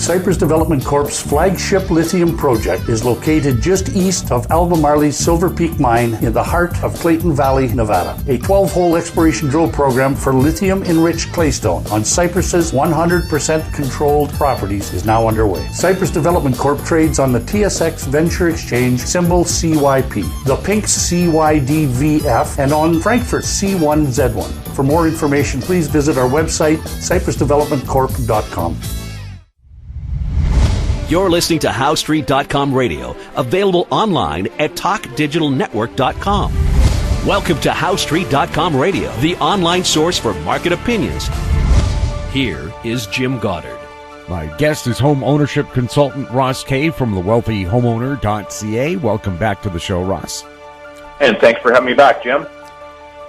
Cypress Development Corp's flagship lithium project is located just east of Albemarle's Silver Peak mine in the heart of Clayton Valley, Nevada. A 12-hole exploration drill program for lithium-enriched claystone on Cypress's 100% controlled properties is now underway. Cypress Development Corp trades on the TSX Venture Exchange, symbol CYP, the Pink's CYDVF, and on Frankfurt's C1Z1. For more information, please visit our website, cypressdevelopmentcorp.com. You're listening to HowStreet.com radio, available online at TalkDigitalNetwork.com. Welcome to HowStreet.com radio, the online source for market opinions. Here is Jim Goddard. My guest is home ownership consultant Ross Kay from thewealthyhomeowner.ca. Welcome back to the show, Ross. And thanks for having me back, Jim.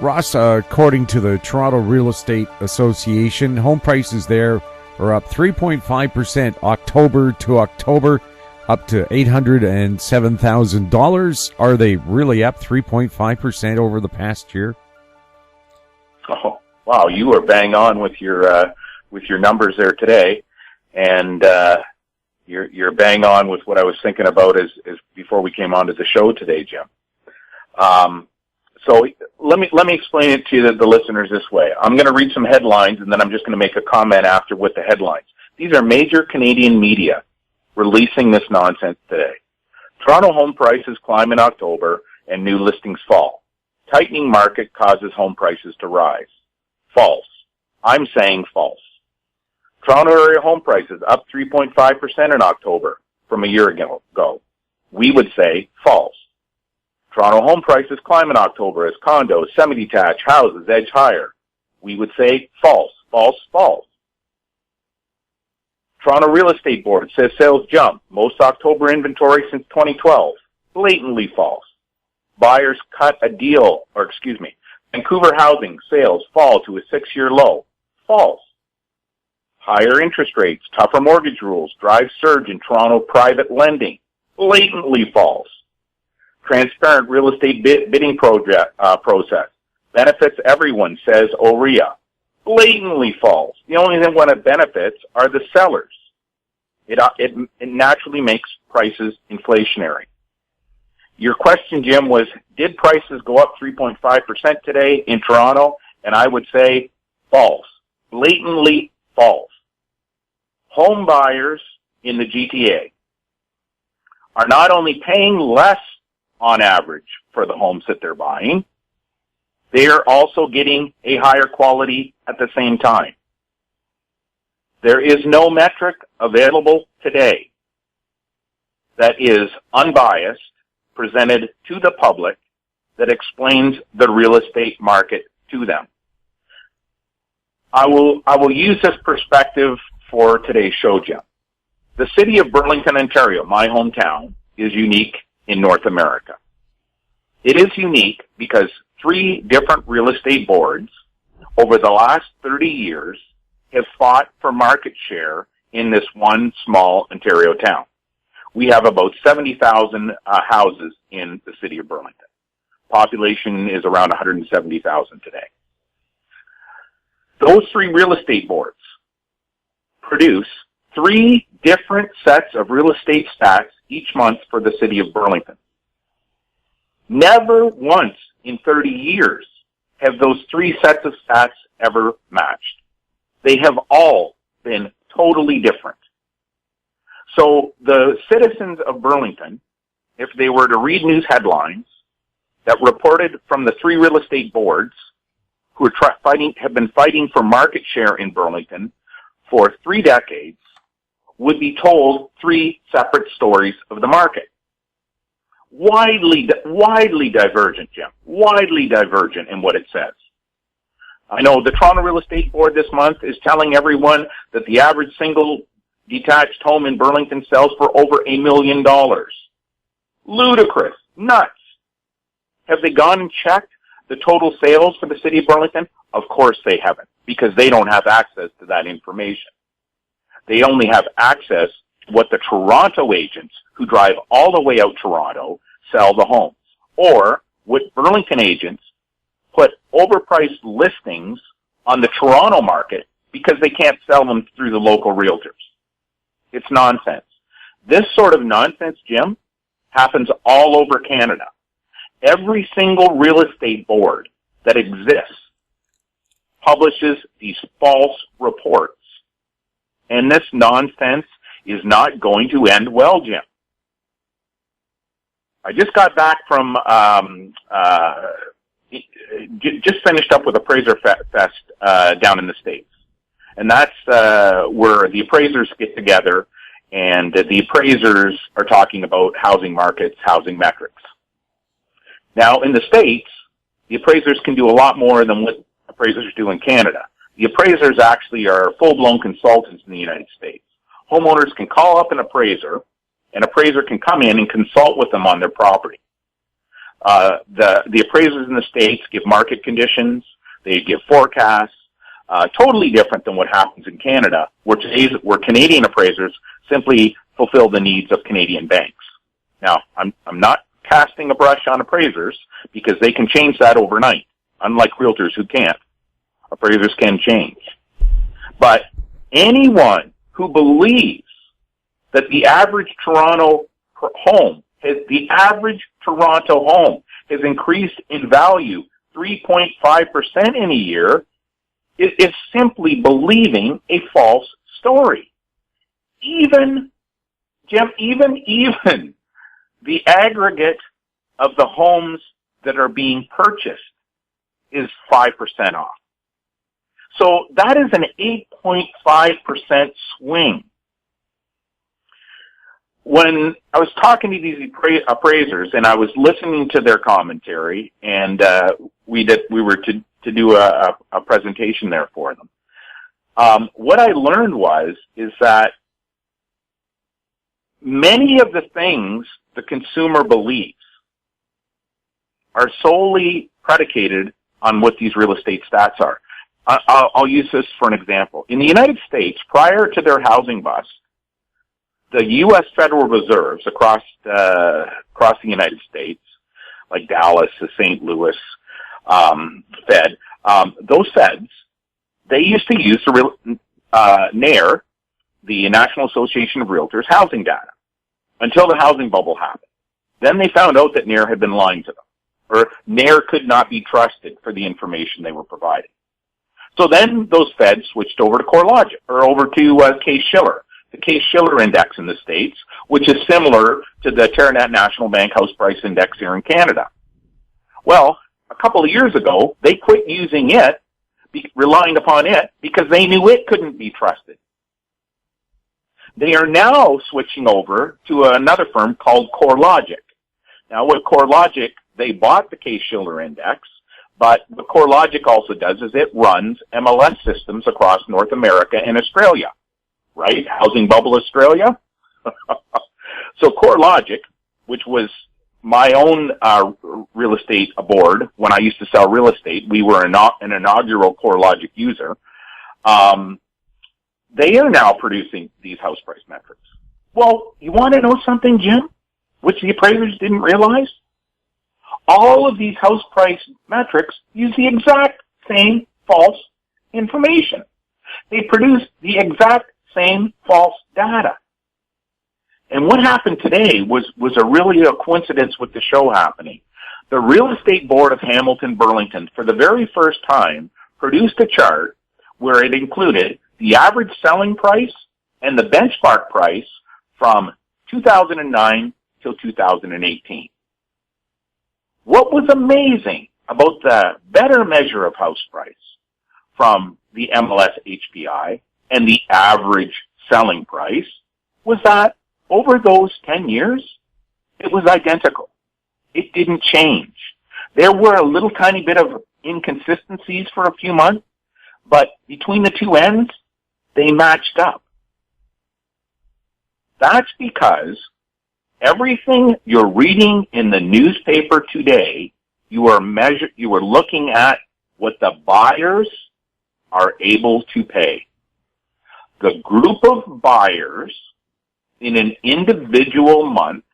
Ross, according to the Toronto Real Estate Association, home prices there are up 3.5% October to October, up to $807,000. Are they really up 3.5% over the past year? Oh, wow! You are bang on with your numbers there today, and you're bang on with what I was thinking about as before we came onto the show today, Jim. So let me explain it to the listeners this way. I'm going to read some headlines, and then I'm just going to make a comment after with the headlines. These are major Canadian media releasing this nonsense today. Toronto home prices climb in October, and new listings fall. Tightening market causes home prices to rise. False. I'm saying false. Toronto area home prices up 3.5% in October from a year ago. We would say false. Toronto home prices climb in October as condos, semi-detached houses edge higher. We would say false, false, false. Toronto Real Estate Board says sales jump. Most October inventory since 2012. Blatantly false. Buyers cut a deal, Vancouver housing sales fall to a 6-year low. False. Higher interest rates, tougher mortgage rules drive surge in Toronto private lending. Blatantly false. Transparent real estate bidding process benefits everyone, says OREA. Blatantly false. The only thing when it benefits are the sellers. It naturally makes prices inflationary. Your question, Jim, was, did prices go up 3.5% today in Toronto? And I would say false. Blatantly false. Home buyers in the GTA are not only paying less on average for the homes that they're buying, they are also getting a higher quality at the same time. There is no metric available today that is unbiased, presented to the public, that explains the real estate market to them. I will use this perspective for today's show, Jim. The city of Burlington, Ontario, my hometown, is unique in North America. It is unique because 3 different real estate boards over the last 30 years have fought for market share in this one small Ontario town. We have about 70,000 houses in the city of Burlington. Population is around 170,000 today. Those 3 real estate boards produce 3 different sets of real estate stats each month for the city of Burlington. Never once in 30 years have those 3 sets of stats ever matched. They have all been totally different. So the citizens of Burlington, if they were to read news headlines that reported from the 3 real estate boards who are have been fighting for market share in Burlington for 3 decades, would be told 3 separate stories of the market. Widely divergent, Jim. Widely divergent in what it says. I know the Toronto Real Estate Board this month is telling everyone that the average single detached home in Burlington sells for over $1 million. Ludicrous. Nuts. Have they gone and checked the total sales for the city of Burlington? Of course they haven't, because they don't have access to that information. They only have access to what the Toronto agents who drive all the way out Toronto sell the homes, or what Burlington agents put overpriced listings on the Toronto market because they can't sell them through the local realtors. It's nonsense. This sort of nonsense, Jim, happens all over Canada. Every single real estate board that exists publishes these false reports. And this nonsense is not going to end well, Jim. I just got back from, just finished up with Appraiser Fest down in the States. And that's where the appraisers get together, and the appraisers are talking about housing markets, housing metrics. Now, in the States, the appraisers can do a lot more than what appraisers do in Canada. The appraisers actually are full-blown consultants in the United States. Homeowners can call up an appraiser can come in and consult with them on their property. The appraisers in the States give market conditions, they give forecasts, totally different than what happens in Canada, where Canadian appraisers simply fulfill the needs of Canadian banks. Now, I'm not casting a brush on appraisers because they can change that overnight, unlike realtors who can't. Appraisers can change. But anyone who believes that the average Toronto home has increased in value 3.5% in a year is simply believing a false story. Even, Jim, even the aggregate of the homes that are being purchased is 5% off. So that is an 8.5% swing. When I was talking to these appraisers and I was listening to their commentary, and we were to do a presentation there for them, what I learned is that many of the things the consumer believes are solely predicated on what these real estate stats are. I'll use this for an example. In the United States, prior to their housing bust, the U.S. Federal Reserves across the United States, like Dallas, the St. Louis Fed, those Feds, they used to use the NAIR, the National Association of Realtors, housing data until the housing bubble happened. Then they found out that NAIR had been lying to them, or NAIR could not be trusted for the information they were providing. So then those Feds switched over to CoreLogic, or over to Case-Shiller, the Case-Shiller Index in the States, which is similar to the Teranet National Bank House Price Index here in Canada. Well, a couple of years ago, they quit using it, relying upon it, because they knew it couldn't be trusted. They are now switching over to another firm called CoreLogic. Now, with CoreLogic, they bought the Case-Shiller Index, but what CoreLogic also does is it runs MLS systems across North America and Australia. Right? Housing bubble Australia. So CoreLogic, which was my own real estate board when I used to sell real estate, we were an inaugural CoreLogic user. They are now producing these house price metrics. Well, you want to know something, Jim, which the appraisers didn't realize? All of these house price metrics use the exact same false information. They produce the exact same false data. And what happened today was really a coincidence with the show happening. The Real Estate Board of Hamilton Burlington, for the very first time, produced a chart where it included the average selling price and the benchmark price from 2009 till 2018. What was amazing about the better measure of house price from the MLS HPI and the average selling price was that over those 10 years, it was identical. It didn't change. There were a little tiny bit of inconsistencies for a few months, but between the two ends, they matched up. That's because everything you're reading in the newspaper today, you are looking at what the buyers are able to pay. The group of buyers in an individual month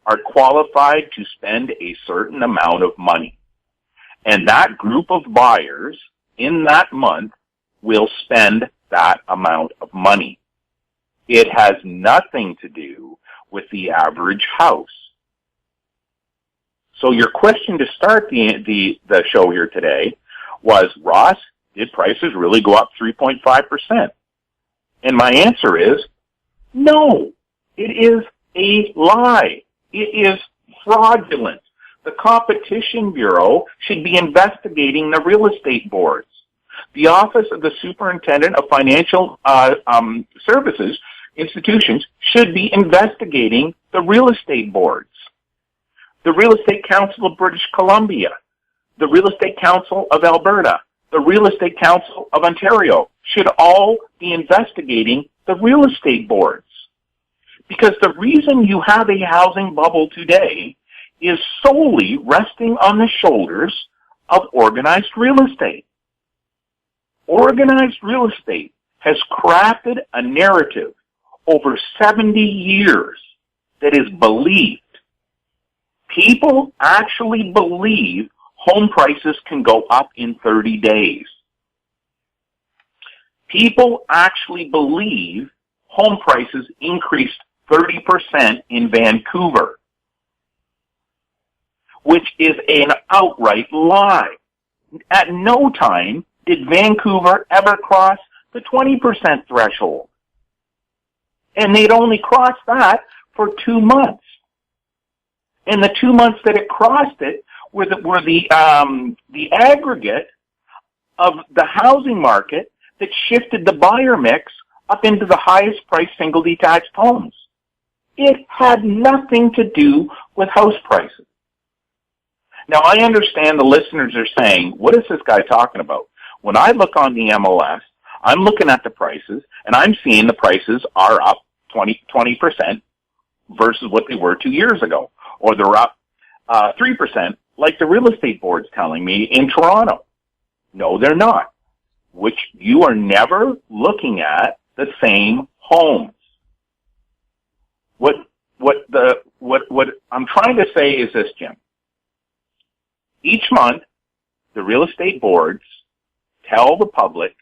are qualified to spend a certain amount of money. And that group of buyers in that month will spend that amount of money. It has nothing to do with the average house. So your question to start the show here today was, Ross, did prices really go up 3.5%? And my answer is, no, it is a lie. It is fraudulent. The Competition Bureau should be investigating the real estate boards. The Office of the Superintendent of Financial Services institutions should be investigating the real estate boards. The Real Estate Council of British Columbia, the Real Estate Council of Alberta, the Real Estate Council of Ontario should all be investigating the real estate boards. Because the reason you have a housing bubble today is solely resting on the shoulders of organized real estate. Organized real estate has crafted a narrative over 70 years that is believed. People actually believe home prices can go up in 30 days. People actually believe home prices increased 30% in Vancouver, which is an outright lie. At no time did Vancouver ever cross the 20% threshold. And they'd only crossed that for 2 months. And the 2 months that it crossed it were the aggregate of the housing market that shifted the buyer mix up into the highest priced single detached homes. It had nothing to do with house prices. Now, I understand the listeners are saying, what is this guy talking about? When I look on the MLS, I'm looking at the prices, and I'm seeing the prices are up 20% versus what they were 2 years ago. Or they're up 3%, like the real estate board's telling me in Toronto. No, they're not. Which you are never looking at the same homes. What I'm trying to say is this, Jim. Each month, the real estate boards tell the public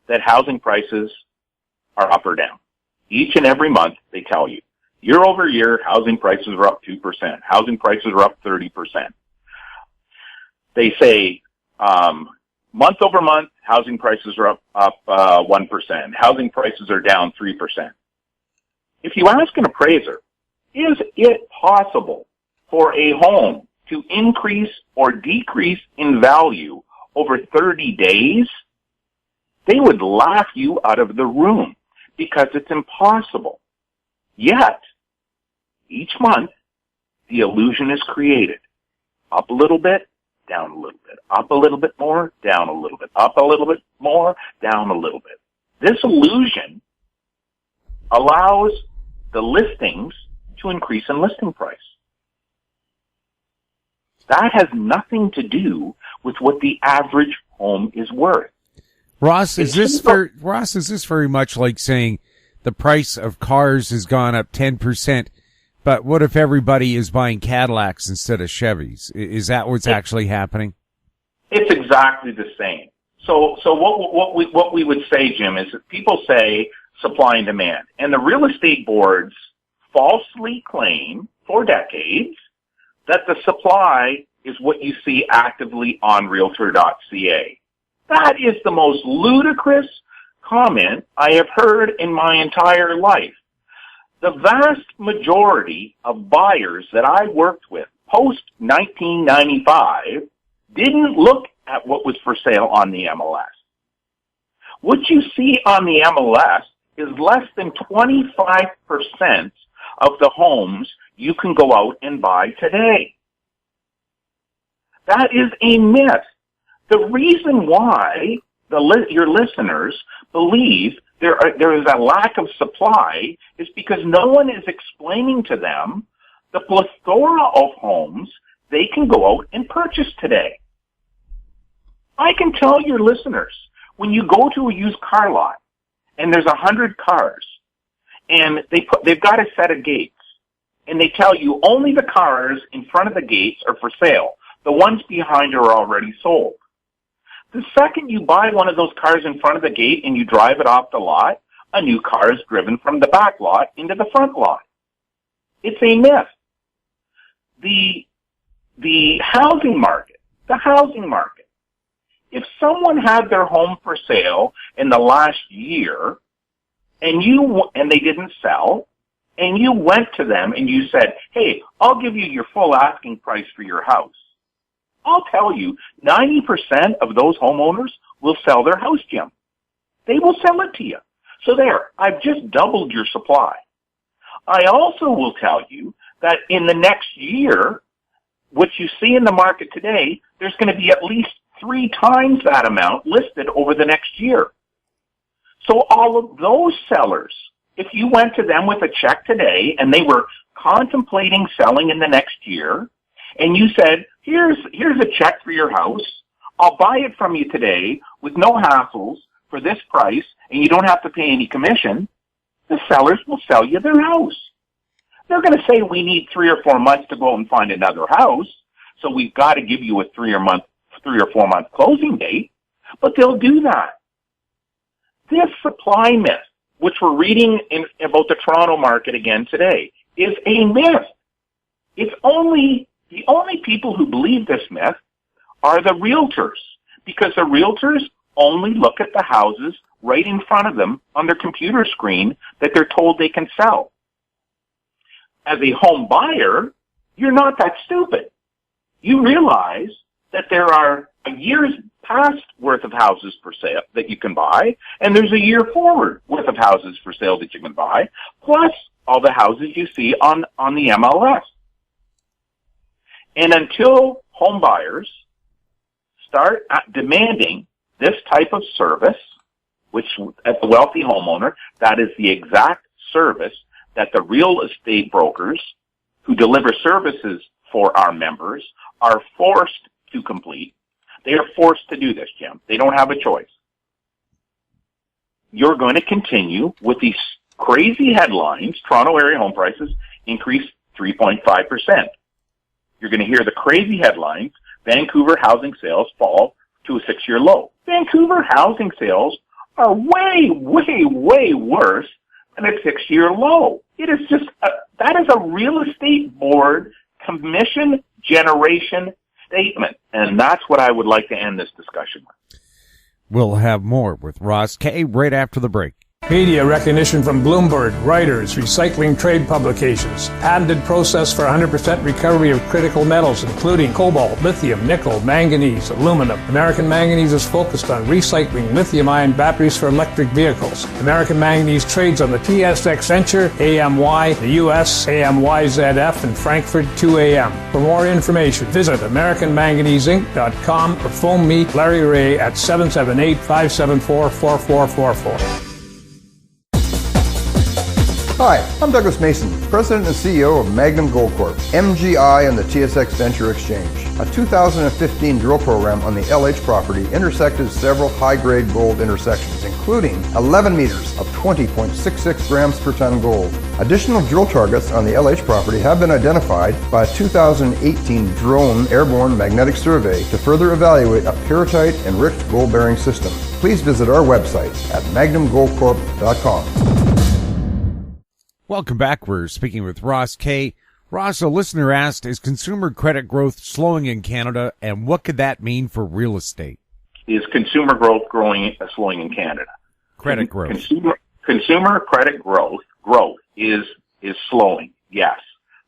that housing prices are up or down. Each and every month, they tell you. Year over year, housing prices are up 2%. Housing prices are up 30%. They say, month over month, housing prices are up 1%. Housing prices are down 3%. If you ask an appraiser, is it possible for a home to increase or decrease in value over 30 days? They would laugh you out of the room because it's impossible. Yet, each month, the illusion is created. Up a little bit, down a little bit. Up a little bit more, down a little bit. Up a little bit more, down a little bit. This illusion allows the listings to increase in listing price. That has nothing to do with what the average home is worth. Ross, is this very much like saying the price of cars has gone up 10%, but what if everybody is buying Cadillacs instead of Chevys? Is that what's actually happening? It's exactly the same. So what we would say, Jim, is that people say supply and demand, and the real estate boards falsely claim for decades that the supply is what you see actively on Realtor.ca. That is the most ludicrous comment I have heard in my entire life. The vast majority of buyers that I worked with post-1995 didn't look at what was for sale on the MLS. What you see on the MLS is less than 25% of the homes you can go out and buy today. That is a myth. The reason why your listeners believe there is a lack of supply is because no one is explaining to them the plethora of homes they can go out and purchase today. I can tell your listeners, when you go to a used car lot and there's 100 cars and they've got a set of gates and they tell you only the cars in front of the gates are for sale. The ones behind are already sold. The second you buy one of those cars in front of the gate and you drive it off the lot, a new car is driven from the back lot into the front lot. It's a myth. The housing market, if someone had their home for sale in the last year and they didn't sell, and you went to them and you said, hey, I'll give you your full asking price for your house, I'll tell you 90% of those homeowners will sell their house, Jim. They will sell it to you. So there, I've just doubled your supply. I also will tell you that in the next year, what you see in the market today, there's going to be at least 3 times that amount listed over the next year. So all of those sellers, if you went to them with a check today and they were contemplating selling in the next year, and you said, here's a check for your house, I'll buy it from you today with no hassles for this price, and you don't have to pay any commission, the sellers will sell you their house. They're going to say, we need 3 or 4 months to go and find another house, so we've got to give you a 3 or 4 month closing date, but they'll do that. This supply myth, which we're reading about the Toronto market again today, is a myth. The only people who believe this myth are the realtors, because the realtors only look at the houses right in front of them on their computer screen that they're told they can sell. As a home buyer, you're not that stupid. You realize that there are a year's past worth of houses for sale that you can buy, and there's a year forward worth of houses for sale that you can buy, plus all the houses you see on the MLS. And until home buyers start demanding this type of service, which as a wealthy homeowner, that is the exact service that the real estate brokers who deliver services for our members are forced to complete. They are forced to do this, Jim. They don't have a choice. You're going to continue with these crazy headlines. Toronto area home prices increased 3.5%. You're going to hear the crazy headlines. Vancouver housing sales fall to a 6-year low. Vancouver housing sales are way, way, way worse than a 6-year low. It is just, that is a real estate board commission generation statement. And that's what I would like to end this discussion with. We'll have more with Ross Kay right after the break. Media recognition from Bloomberg, Reuters, recycling trade publications, patented process for 100% recovery of critical metals, including cobalt, lithium, nickel, manganese, aluminum. American Manganese is focused on recycling lithium-ion batteries for electric vehicles. American Manganese trades on the TSX Venture, AMY, the US, AMYZF, and Frankfurt 2AM. For more information, visit AmericanManganeseInc.com or phone me, Larry Ray, at 778-574-4444. Hi, I'm Douglas Mason, President and CEO of Magnum Gold Corp, MGI and the TSX Venture Exchange. A 2015 drill program on the LH property intersected several high-grade gold intersections, including 11 meters of 20.66 grams per ton gold. Additional drill targets on the LH property have been identified by a 2018 drone airborne magnetic survey to further evaluate a pyrrhotite-enriched gold-bearing system. Please visit our website at magnumgoldcorp.com. Welcome back. We're speaking with Ross Kay. Ross, a listener asked, is consumer credit growth slowing in Canada, and what could that mean for real estate? Is consumer growth slowing in Canada? Credit growth. Consumer credit growth is slowing, yes.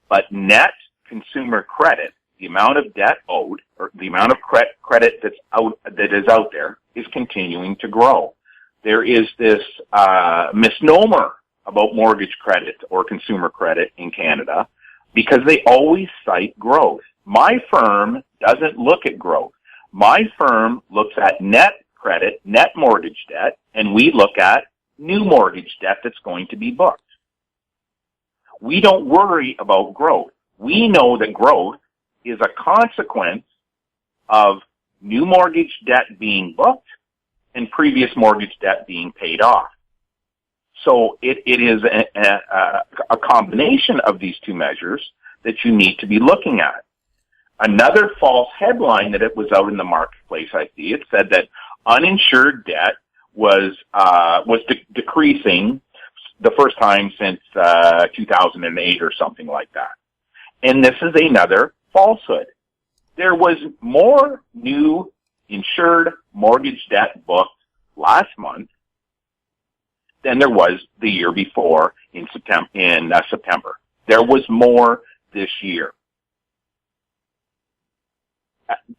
But net consumer credit, the amount of debt owed, or the amount of credit that is out there, is continuing to grow. There is this misnomer about mortgage credit or consumer credit in Canada because they always cite growth. My firm doesn't look at growth. My firm looks at net credit, net mortgage debt, and we look at new mortgage debt that's going to be booked. We don't worry about growth. We know that growth is a consequence of new mortgage debt being booked and previous mortgage debt being paid off. So it is a combination of these two measures that you need to be looking at. Another false headline that it was out in the marketplace, I see, it said that uninsured debt was decreasing the first time since 2008 or something like that. And this is another falsehood. There was more new insured mortgage debt booked last month than there was the year before in September. There was more this year.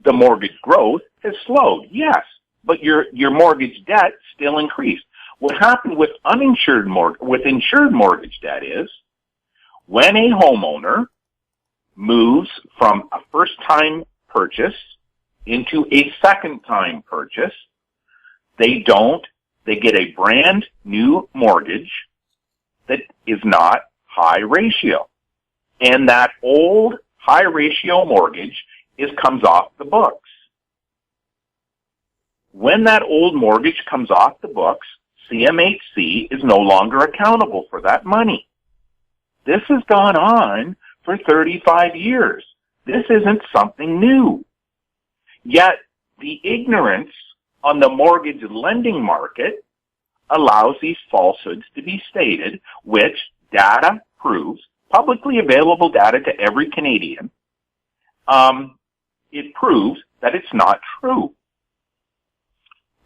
The mortgage growth has slowed, yes, but your mortgage debt still increased. What happened with insured mortgage debt is when a homeowner moves from a first-time purchase into a second-time purchase, they get a brand new mortgage that is not high ratio. And that old high ratio mortgage comes off the books. When that old mortgage comes off the books, CMHC is no longer accountable for that money. This has gone on for 35 years. This isn't something new. Yet the ignorance on the mortgage lending market allows these falsehoods to be stated, which data proves, publicly available data to every Canadian, it proves that it's not true.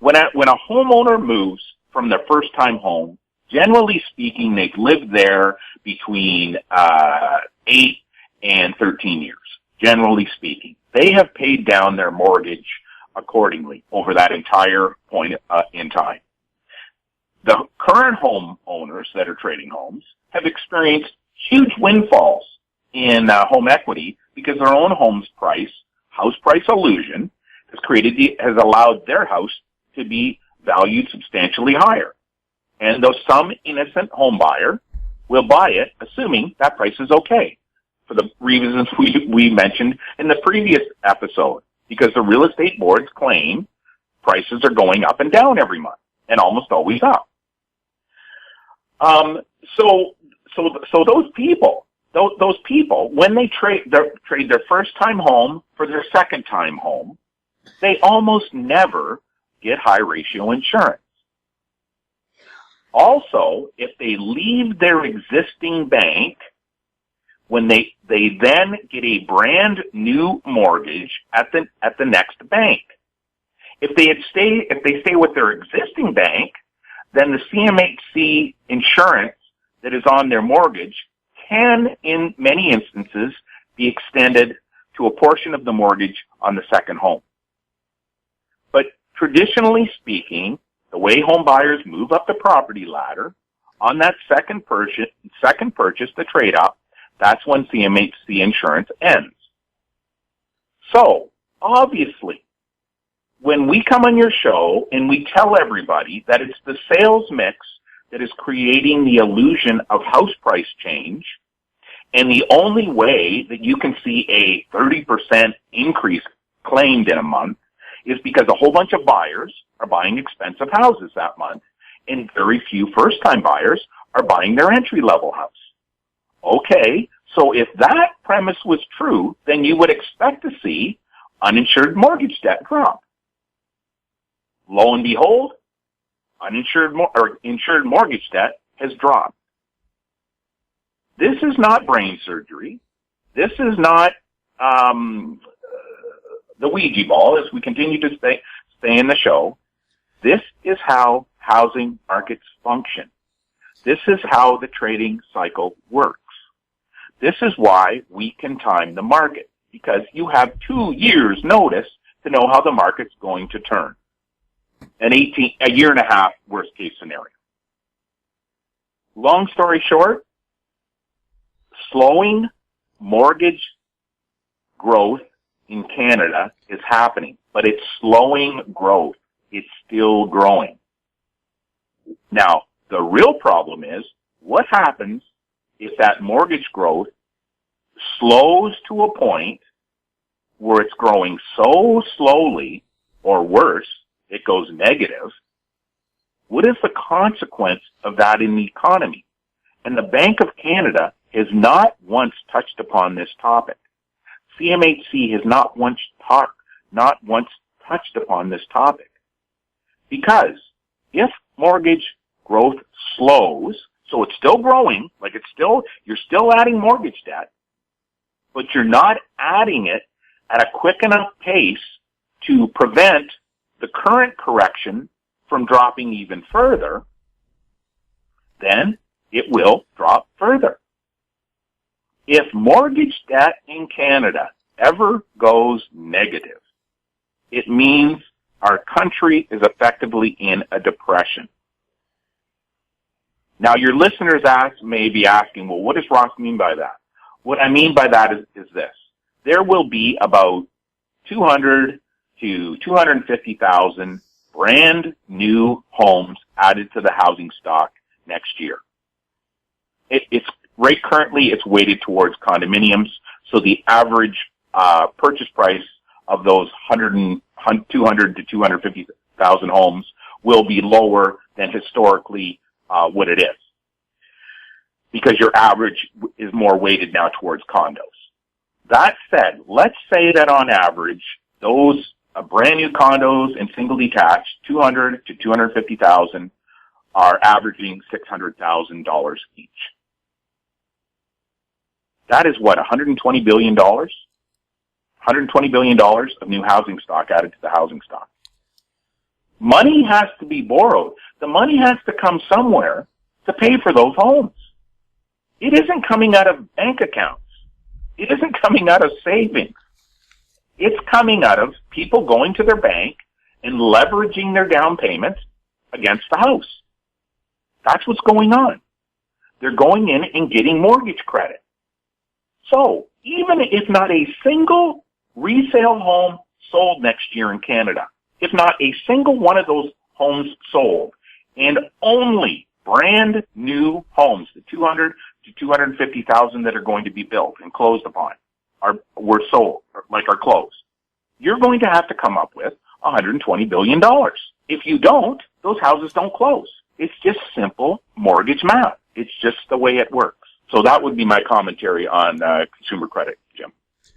When a homeowner moves from their first-time home, generally speaking, they've lived there between 8 and 13 years, generally speaking. They have paid down their mortgage accordingly over that entire point in time. The current homeowners that are trading homes have experienced huge windfalls in home equity because their own house price illusion has allowed their house to be valued substantially higher. And though some innocent home buyer will buy it, assuming that price is okay, for the reasons we mentioned in the previous episode, because the real estate boards claim prices are going up and down every month, and almost always up. So those people, when they trade their first-time home for their second-time home, they almost never get high-ratio insurance. Also, if they leave their existing bank, when they then get a brand new mortgage at the next bank. If they stay with their existing bank, then the CMHC insurance that is on their mortgage can, in many instances, be extended to a portion of the mortgage on the second home. But traditionally speaking, the way home buyers move up the property ladder, on that second purchase, the trade up, that's when CMHC insurance ends. So, obviously, when we come on your show and we tell everybody that it's the sales mix that is creating the illusion of house price change, and the only way that you can see a 30% increase claimed in a month is because a whole bunch of buyers are buying expensive houses that month, and very few first-time buyers are buying their entry-level house. Okay, so if that premise was true, then you would expect to see uninsured mortgage debt drop. Lo and behold, insured mortgage debt has dropped. This is not brain surgery. This is not the Ouija ball, as we continue to stay in the show. This is how housing markets function. This is how the trading cycle works. This is why we can time the market, because you have 2 years notice to know how the market's going to turn. A year and a half worst case scenario. Long story short, slowing mortgage growth in Canada is happening, but it's slowing growth. It's still growing. Now, the real problem is what happens if that mortgage growth slows to a point where it's growing so slowly, or worse, it goes negative. What is the consequence of that in the economy? And the Bank of Canada has not once touched upon this topic. CMHC has not once touched upon this topic. Because if mortgage growth slows, so it's still growing, like you're still adding mortgage debt, but you're not adding it at a quick enough pace to prevent the current correction from dropping even further, then it will drop further. If mortgage debt in Canada ever goes negative, it means our country is effectively in a depression. Now, your listeners may be asking, well, what does Ross mean by that? What I mean by that is this. There will be about 200 to 250,000 brand new homes added to the housing stock next year. Currently it's weighted towards condominiums, so the average purchase price of those 200 to 250,000 homes will be lower than historically what it is, because your average is more weighted now towards condos. That said, let's say that on average, those brand new condos and single detached, 200 to 250,000, are averaging $600,000 each. That is what, $120 billion? $120 billion of new housing stock added to the housing stock. Money has to be borrowed. The money has to come somewhere to pay for those homes. It isn't coming out of bank accounts. It isn't coming out of savings. It's coming out of people going to their bank and leveraging their down payment against the house. That's what's going on. They're going in and getting mortgage credit. So, even if not a single resale home sold next year in Canada, if not a single one of those homes sold, and only brand new homes, the 200 to 250,000 that are going to be built and closed upon, were sold, are closed, you're going to have to come up with $120 billion. If you don't, those houses don't close. It's just simple mortgage math. It's just the way it works. So that would be my commentary on consumer credit, Jim.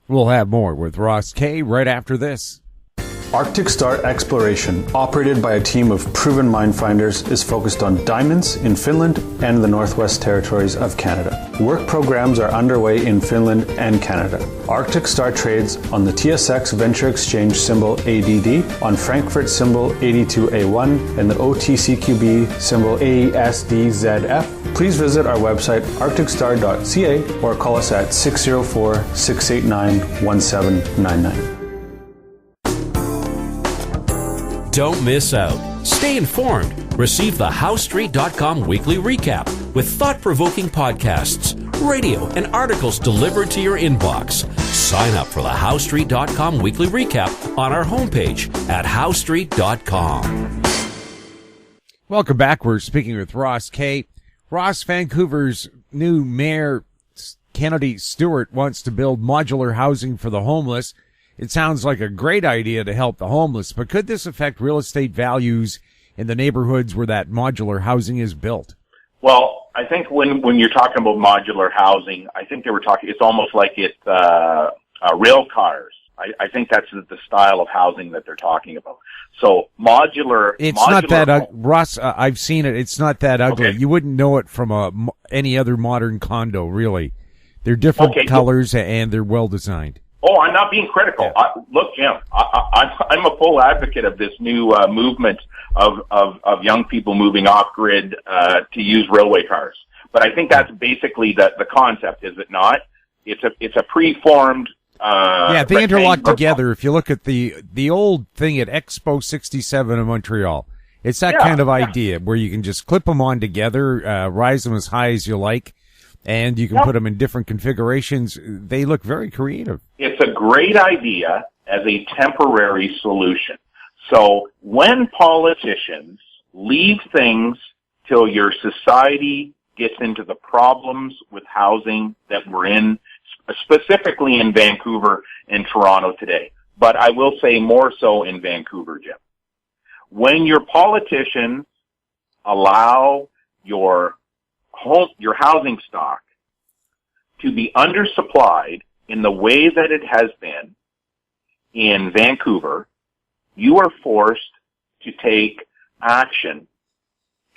We'll have more with Ross Kay right after this. Arctic Star Exploration, operated by a team of proven mine finders, is focused on diamonds in Finland and the Northwest Territories of Canada. Work programs are underway in Finland and Canada. Arctic Star trades on the TSX Venture Exchange symbol ADD, on Frankfurt symbol 82A1, and the OTCQB symbol ASDZF. Please visit our website arcticstar.ca or call us at 604-689-1799. Don't miss out. Stay informed. Receive the HowStreet.com weekly recap with thought-provoking podcasts, radio, and articles delivered to your inbox. Sign up for the HowStreet.com weekly recap on our homepage at HowStreet.com. Welcome back. We're speaking with Ross Kay. Ross, Vancouver's new mayor, Kennedy Stewart, wants to build modular housing for the homeless. It sounds like a great idea to help the homeless, but could this affect real estate values in the neighborhoods where that modular housing is built? Well, I think when you're talking about modular housing, I think they were talking, it's almost like it's rail cars. I think that's the style of housing that they're talking about. So modular. It's not that, Ross, I've seen it. It's not that ugly. Okay. You wouldn't know it from any other modern condo, really. They're different colors and they're well designed. Oh, I'm not being critical. Yeah. Look, Jim, I'm a full advocate of this new movement of young people moving off grid to use railway cars. But I think that's basically the concept, is it not? It's a preformed. They interlock together. If you look at the old thing at Expo 67 in Montreal, it's that kind of idea where you can just clip them on together, rise them as high as you like. And you can put them in different configurations. They look very creative. It's a great idea as a temporary solution. So when politicians leave things till your society gets into the problems with housing that we're in, specifically in Vancouver and Toronto today, but I will say more so in Vancouver, Jim. When your politicians allow your housing stock to be undersupplied in the way that it has been in Vancouver, you are forced to take action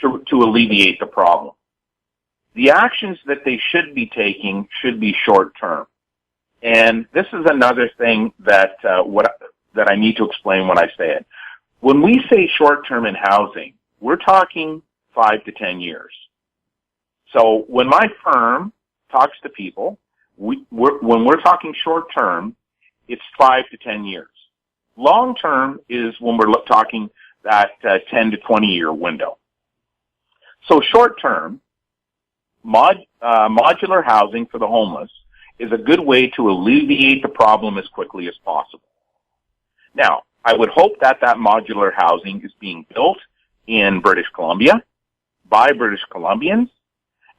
to alleviate the problem. The actions that they should be taking should be short-term. And this is another thing that that I need to explain when I say it. When we say short-term in housing, we're talking 5 to 10 years. So when my firm talks to people, when we're talking short-term, it's 5 to 10 years. Long-term is when we're talking that 10 to 20-year window. So short-term, modular housing for the homeless is a good way to alleviate the problem as quickly as possible. Now, I would hope that that modular housing is being built in British Columbia by British Columbians,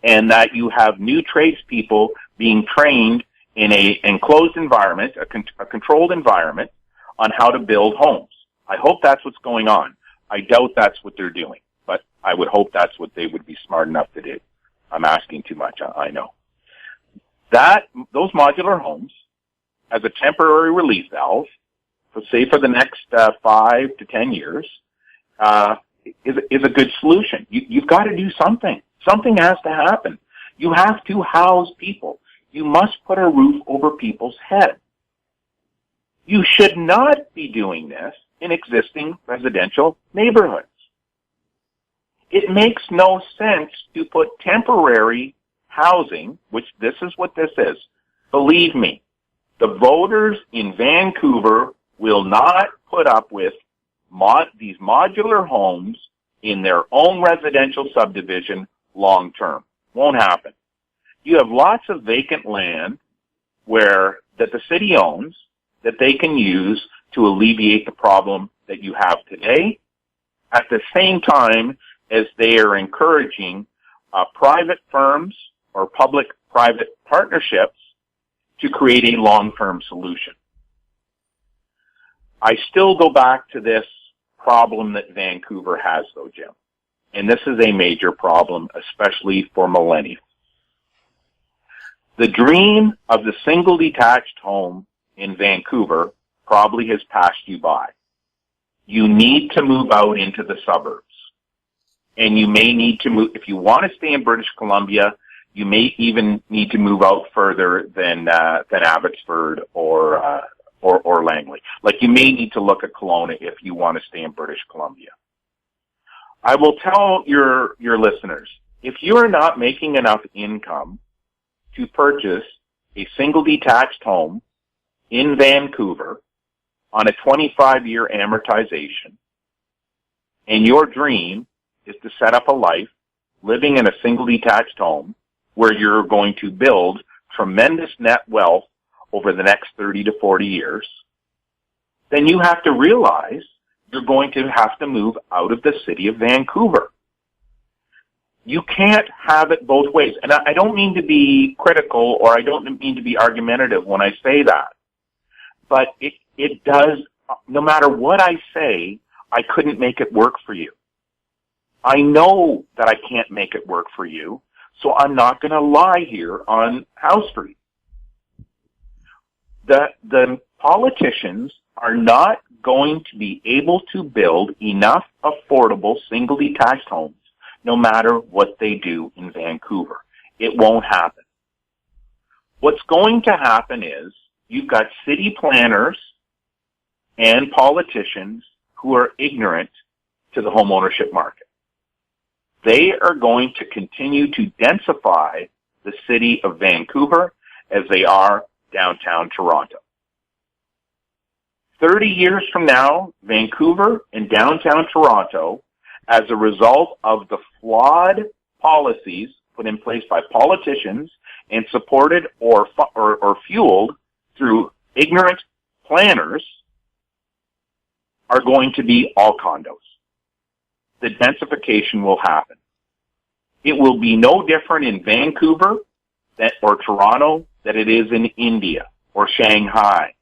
and that you have new tradespeople being trained in a enclosed environment, a controlled environment, on how to build homes. I hope that's what's going on. I doubt that's what they're doing, but I would hope that's what they would be smart enough to do. I'm asking too much, I know. Those modular homes, as a temporary relief valve, say for the next 5 to 10 years, is a good solution. You've got to do something. Something has to happen. You have to house people. You must put a roof over people's heads. You should not be doing this in existing residential neighborhoods. It makes no sense to put temporary housing, which this is what this is. Believe me, the voters in Vancouver will not put up with these modular homes in their own residential subdivision long term. Won't happen. You have lots of vacant land that the city owns that they can use to alleviate the problem that you have today, at the same time as they are encouraging private firms or public-private partnerships to create a long-term solution. I still go back to this problem that Vancouver has, though, Jim. And this is a major problem, especially for millennials. The dream of the single detached home in Vancouver probably has passed you by. You need to move out into the suburbs. And you may need to move, if you want to stay in British Columbia, you may even need to move out further than Abbotsford or Langley. Like, you may need to look at Kelowna if you want to stay in British Columbia. I will tell your listeners, if you are not making enough income to purchase a single detached home in Vancouver on a 25-year amortization, and your dream is to set up a life living in a single detached home where you're going to build tremendous net wealth over the next 30 to 40 years, then you have to realize you're going to have to move out of the city of Vancouver. You can't have it both ways. And I don't mean to be critical, or I don't mean to be argumentative when I say that. But it does, no matter what I say, I couldn't make it work for you. I know that I can't make it work for you, so I'm not going to lie here on House Street. The politicians are not going to be able to build enough affordable single detached homes no matter what they do in Vancouver. It won't happen. What's going to happen is you've got city planners and politicians who are ignorant to the homeownership market. They are going to continue to densify the city of Vancouver as they are downtown Toronto. 30 years from now, Vancouver and downtown Toronto, as a result of the flawed policies put in place by politicians and supported or fueled through ignorant planners, are going to be all condos. The densification will happen. It will be no different in Vancouver or Toronto than it is in India or Shanghai.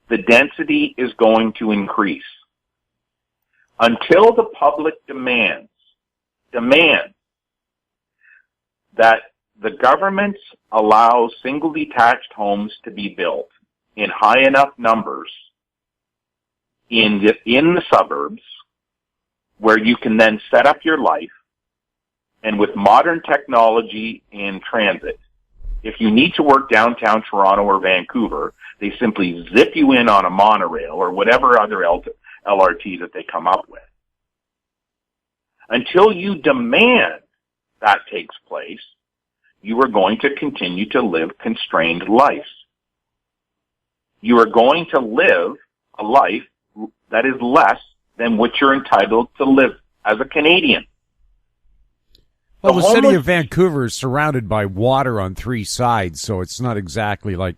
The density is going to increase. Until the public demands that the government allows single detached homes to be built in high enough numbers in the suburbs, where you can then set up your life, and with modern technology and transit, if you need to work downtown Toronto or Vancouver, they simply zip you in on a monorail or whatever other LRT that they come up with. Until you demand that takes place, you are going to continue to live constrained lives. You are going to live a life that is less than what you're entitled to live as a Canadian. Well, the city of Vancouver is surrounded by water on three sides, so it's not exactly like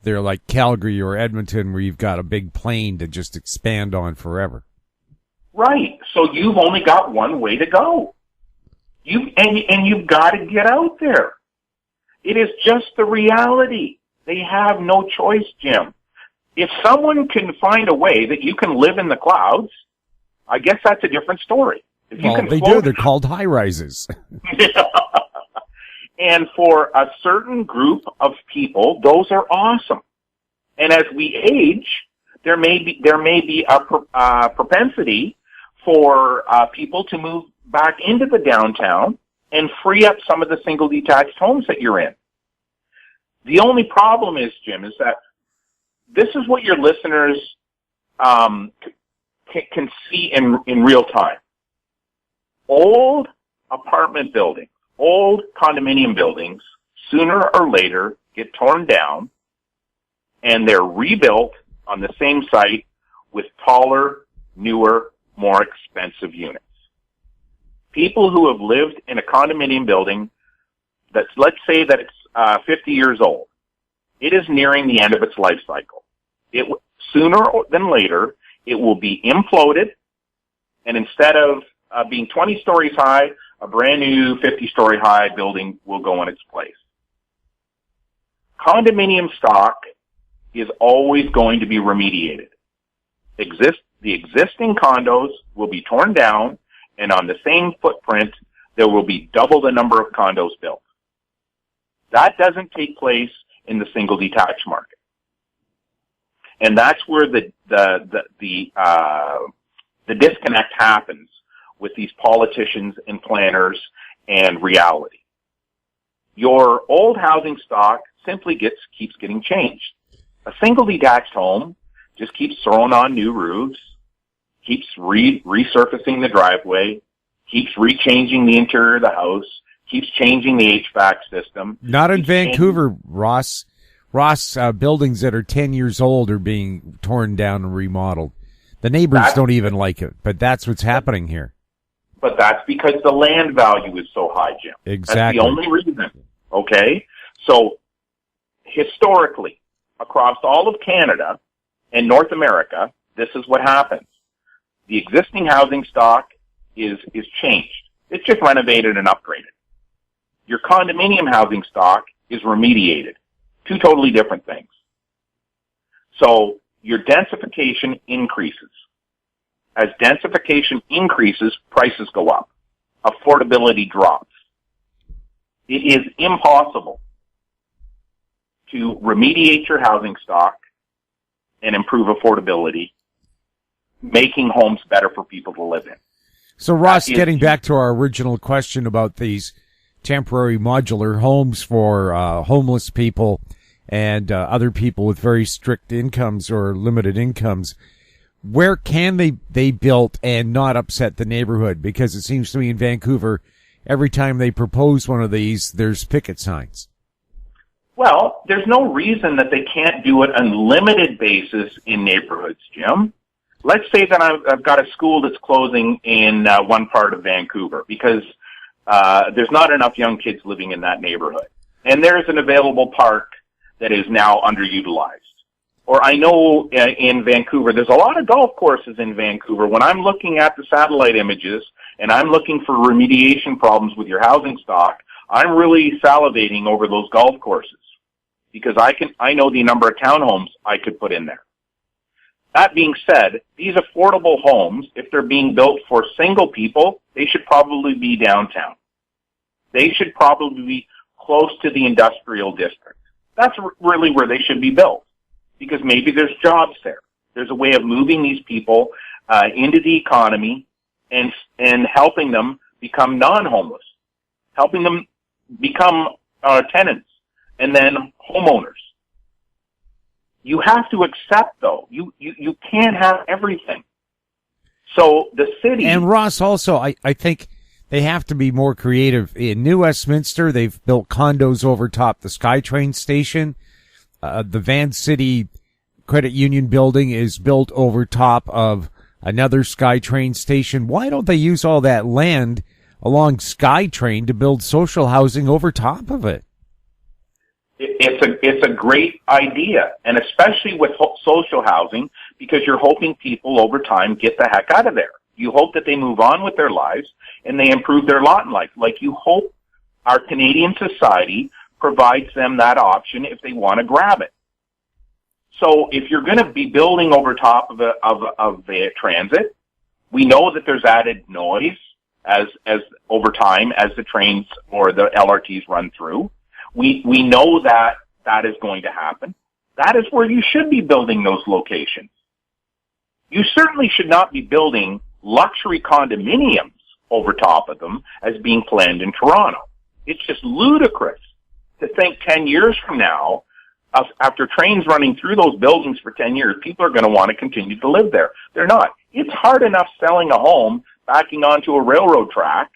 they're like Calgary or Edmonton where you've got a big plain to just expand on forever. Right. So you've only got one way to go. You've got to get out there. It is just the reality. They have no choice, Jim. If someone can find a way that you can live in the clouds, I guess that's a different story. Well, they do. They're called high-rises. And for a certain group of people, those are awesome. And as we age, there may be a propensity for people to move back into the downtown and free up some of the single detached homes that you're in. The only problem is, Jim, is that this is what your listeners can see in real time. Old apartment buildings, old condominium buildings, sooner or later get torn down and they're rebuilt on the same site with taller, newer, more expensive units. People who have lived in a condominium building that's, let's say that it's 50 years old, it is nearing the end of its life cycle. Sooner than later, it will be imploded, and instead of being 20 stories high, a brand new 50-story high building will go in its place. Condominium stock is always going to be remediated. The existing condos will be torn down, and on the same footprint, there will be double the number of condos built. That doesn't take place in the single detached market. And that's where the disconnect happens with these politicians and planners and reality. Your old housing stock simply keeps getting changed. A single detached home just keeps throwing on new roofs, keeps resurfacing the driveway, keeps rechanging the interior of the house, keeps changing the HVAC system. Not in Vancouver, Ross. Buildings that are 10 years old are being torn down and remodeled. The neighbors don't even like it, but that's what's happening here. But that's because the land value is so high, Jim. Exactly. That's the only reason. Okay? So, historically, across all of Canada and North America, this is what happens. The existing housing stock is changed. It's just renovated and upgraded. Your condominium housing stock is remediated. Two totally different things. So, your densification increases. As densification increases, prices go up. Affordability drops. It is impossible to remediate your housing stock and improve affordability, making homes better for people to live in. So, Ross, getting back to our original question about these temporary modular homes for homeless people and other people with very strict incomes or limited incomes, where can they be built and not upset the neighborhood? Because it seems to me in Vancouver, every time they propose one of these, there's picket signs. Well, there's no reason that they can't do it on a limited basis in neighborhoods, Jim. Let's say that I've got a school that's closing in one part of Vancouver because there's not enough young kids living in that neighborhood. And there's an available park that is now underutilized. Or I know in Vancouver, there's a lot of golf courses in Vancouver. When I'm looking at the satellite images and I'm looking for remediation problems with your housing stock, I'm really salivating over those golf courses because I know the number of townhomes I could put in there. That being said, these affordable homes, if they're being built for single people, they should probably be downtown. They should probably be close to the industrial district. That's really where they should be built. Because maybe there's jobs there. There's a way of moving these people into the economy and helping them become non-homeless, helping them become tenants and then homeowners. You have to accept, though. You can't have everything. So the city... And Ross, also, I think they have to be more creative. In New Westminster, they've built condos over top the SkyTrain station. The Van City Credit Union building is built over top of another SkyTrain station. Why don't they use all that land along SkyTrain to build social housing over top of it? It's a great idea, and especially with social housing, because you're hoping people over time get the heck out of there. You hope that they move on with their lives and they improve their lot in life. Like, you hope our Canadian society provides them that option if they want to grab it. So if you're going to be building over top of the transit, we know that there's added noise as over time as the trains or the LRTs run through. We know that is going to happen. That is where you should be building those locations. You certainly should not be building luxury condominiums over top of them as being planned in Toronto. It's just ludicrous to think 10 years from now, after trains running through those buildings for 10 years, people are going to want to continue to live there. They're not. It's hard enough selling a home backing onto a railroad track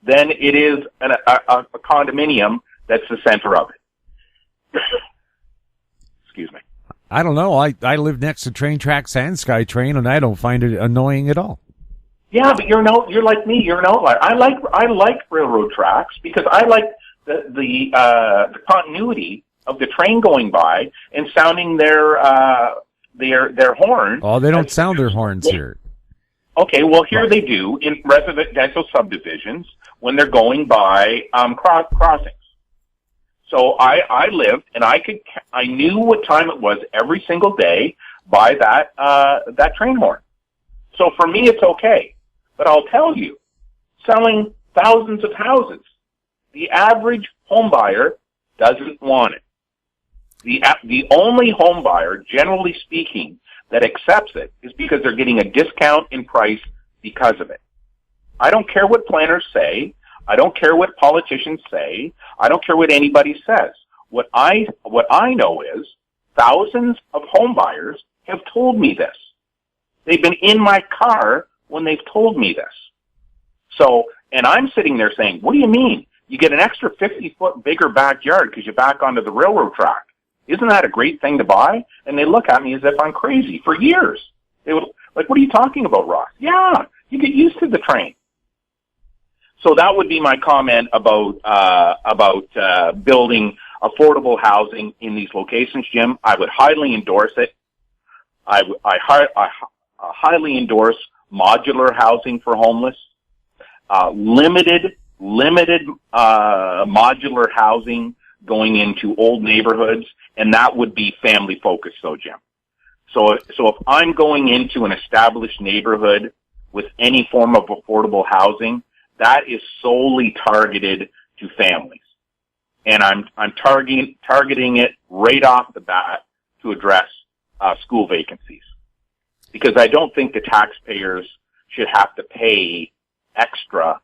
than it is a condominium that's the center of it. Excuse me. I don't know. I live next to train tracks and SkyTrain, and I don't find it annoying at all. Yeah, but you're like me. You're an outlier. I like railroad tracks because I like the continuity of the train going by and sounding their horn. Oh, they don't sound their horns here. Okay, well, here they do in residential subdivisions when they're going by crossings. So I lived, and I knew what time it was every single day by that train horn. So for me, it's okay. But I'll tell you, selling thousands of houses, the average home buyer doesn't want it. The only home buyer, generally speaking, that accepts it is because they're getting a discount in price because of it. I don't care what planners say. I don't care what politicians say. I don't care what anybody says. What I know is thousands of home buyers have told me this. They've been in my car when they've told me this. So, and I'm sitting there saying, what do you mean? You get an extra 50-foot bigger backyard because you back onto the railroad track. Isn't that a great thing to buy? And they look at me as if I'm crazy for years. They would, like, what are you talking about, Ross? Yeah, you get used to the train. So that would be my comment about building affordable housing in these locations, Jim. I would highly endorse it. I highly endorse modular housing for homeless, limited modular housing going into old neighborhoods, and that would be family focused, though, Jim. So if I'm going into an established neighborhood with any form of affordable housing, that is solely targeted to families, and I'm targeting it right off the bat to address school vacancies, because I don't think the taxpayers should have to pay extra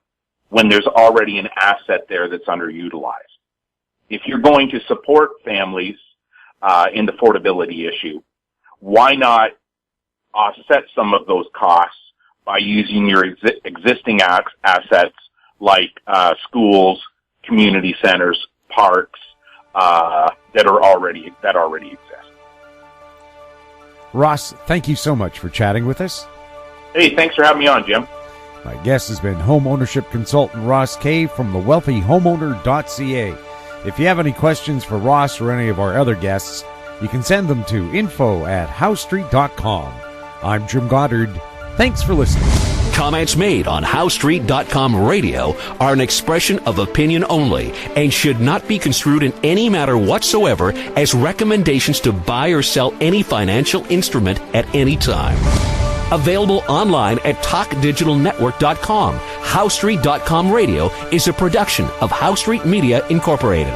when there's already an asset there that's underutilized. If you're going to support families in the affordability issue, why not offset some of those costs by using your existing assets like schools, community centers, parks that already exist? Ross, thank you so much for chatting with us. Hey, thanks for having me on, Jim. My guest has been home ownership consultant Ross Kay from thewealthyhomeowner.ca. If you have any questions for Ross or any of our other guests, you can send them to info@housestreet.com. I'm Jim Goddard. Thanks for listening. Comments made on HowStreet.com radio are an expression of opinion only and should not be construed in any matter whatsoever as recommendations to buy or sell any financial instrument at any time. Available online at TalkDigitalNetwork.com. HowStreet.com radio is a production of House Street Media Incorporated.